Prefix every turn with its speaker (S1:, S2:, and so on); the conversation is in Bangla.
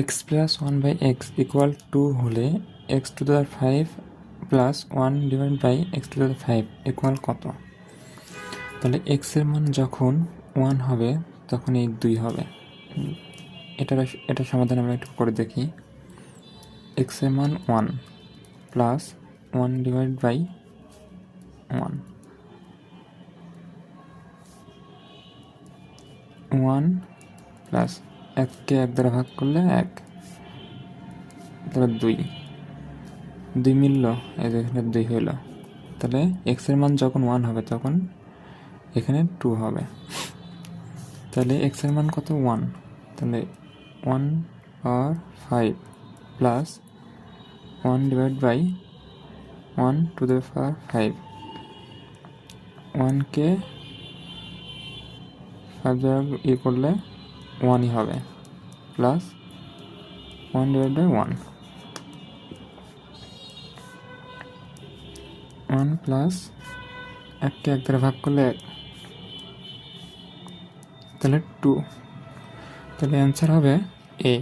S1: এক্স প্লাস 1/x ইকুয়াল 2 হলে x to the 5 plus 1 divide by x to the 5 equal কত? তাহলে x এর মান যখন 1 হবে তখন এই 2 হবে। এটা সমাধান আমরা একটু করে দেখি। x এর মান 1 প্লাস 1 ডিভাইড বাই 1 1 প্লাস 1কে 1 দ্বারা ভাগ করলে 1, তাহলে 2 মিলল, এই যে এখানে 2 হইল। তাহলে x এর মান যখন 1 হবে তখন এখানে 2 হবে। তাহলে x এর মান কত? 1। তাহলে 1 power 5 plus 1 divide by 1 to the power 5, 1কে 5 দ্বারা করলে 1ই হবে, প্লাস 1 ডিভাইড বাই 1 প্লাস 1কে 1 দ্বারা ভাগ করলে 1, তাহলে 2। তাহলে অ্যান্সার হবে A।